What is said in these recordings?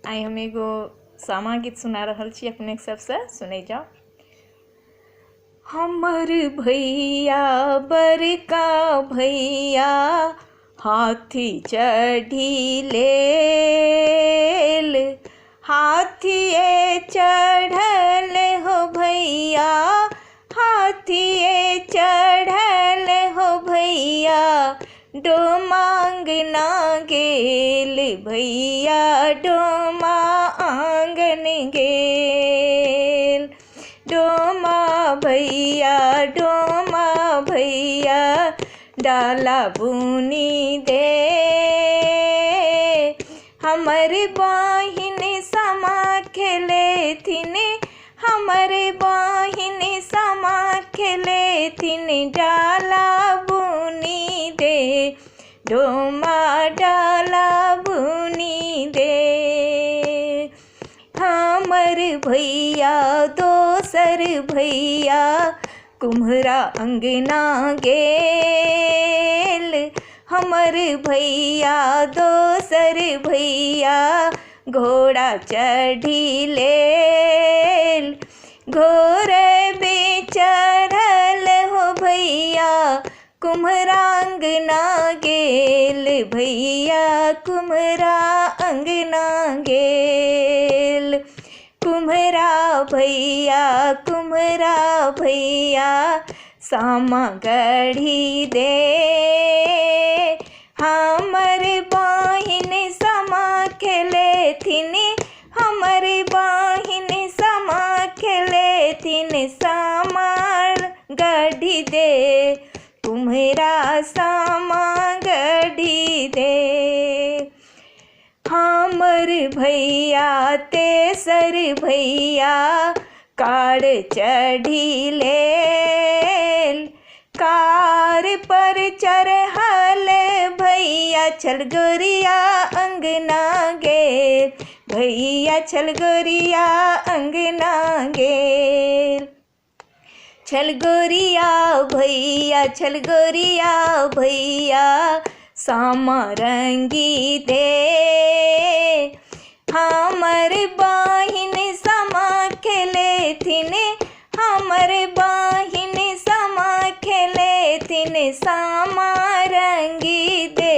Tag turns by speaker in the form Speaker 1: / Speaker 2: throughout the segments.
Speaker 1: आई हम एगो सामा गीत सुना रहल छी अपने सबसे सुनै जाओ। हमर भैया बड़का भैया हाथी चढ़ी लेल, हाथिए चढ़ल हो भैया, हाथिए चढ़ल हो भैया, डोमा अंगना गेल भैया, डोमा आंगन गेल। डोमा भैया डाला बुनी दे, हमर बहिन समा खेले थिन, हमर बहिन समा खेले थिन, डाला बुनी दे, डोमा डाला बुनी दे। हमर भैया दोसर भैया कुम्हरा अंगना गेल, हमर भैया दोसर भैया घोड़ा चढ़ी लेल, घोड़े पे चढ़ल हो भैया, कुम्हरा अंगना गेल भैया, कुम्हरा अंगना गेल। कुम्हरा भैया सामा गढ़ी दे, हमर बहिन समा खेले थिन, हमर बहिन समा खेले थिन, सामा गढ़ी दे, कुम्हरा सामा गढ़ी दे। हमर भैया तेसर भैया कार चढ़ी लेल, कार पर चढ़ल भैया छलगोरिया अंगना गेल, भैया छलगोरिया अंगना गेल। छलगोरिया भैया सामा रंगी दे, हमर बहिन समा खेले थिन, हमर बहिन समा खेले थिन, सामा रंगी दे,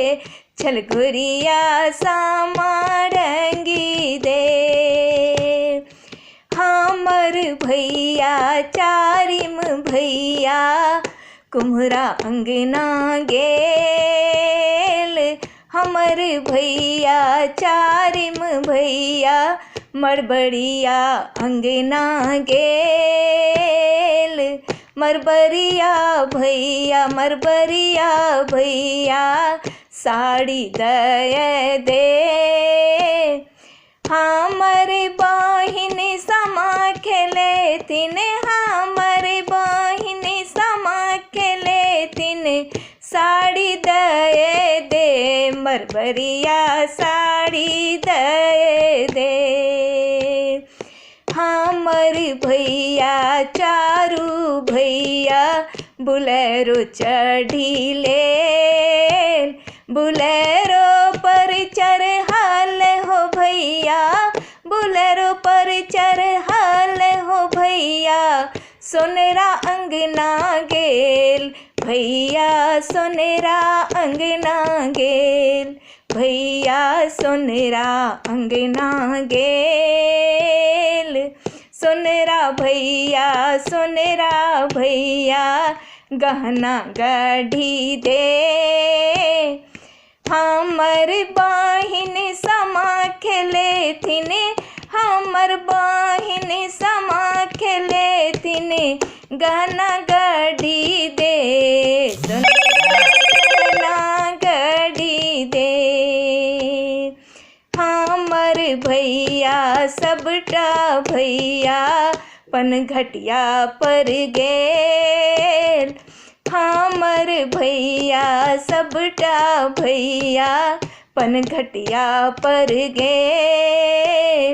Speaker 1: छलगोरिया सामा रंगी दे। हमर भैया चारिम भैया कुम्हरा अंगना गेल, हमर भैया चारिम भैया मरबरिया अंगना गेल, मरबरिया भैया साड़ी दे, हमर बहिन समा खेले थिन, हमर बहिन समा खेले थिन, साड़ी दे, मरबरिया साड़ी दे। हमर भैया चारू भैया बुलेरो चढ़ी लेल, बुलेरो पर चढ़ल हो भैया, बुलेरो पर चढ़ल हो भैया, सोनरा अंगना गेल भैया, सोनरा अंगना गेल भैया, सोनरा अंगना गेल। सोनरा भैया गहना गढ़ी दे, हमर बहिन समा खेले थिन, हमर बहिन समा खेले थिन, गहना गढ़ी दे, गहना गढ़ी दे। हमर भैया सबटा भैया पनघटिया पर गेल, हमर भैया सबटा भैया पनघटिया पर गेल,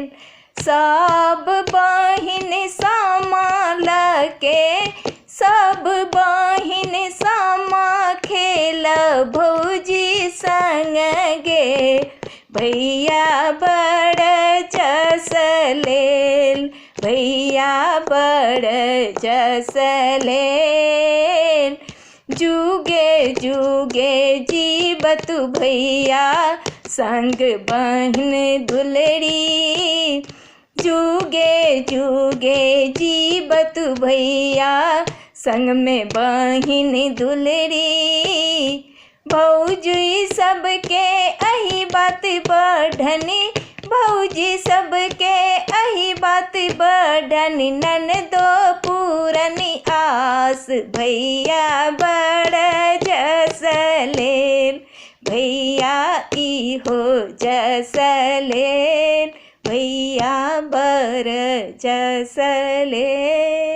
Speaker 1: सब बहिन सामा लके, सब बहिन सामा खेल भौजी संग गे, भैया बड़ भैया बड़ जसलेन। जुगे जुगे जीबतु भैया संग बहन दुलड़ी। जुगे जुगे जीबतु भैया संग में बहिन दुलड़ी। भौजी सबके अही बात बढ़नी, भौजी सबके अही बात बढ़नी। ननदो पूरनी आस भैया बड़ जसलेन। भैया इहो जसलेन, भैया बड़ जसलेन।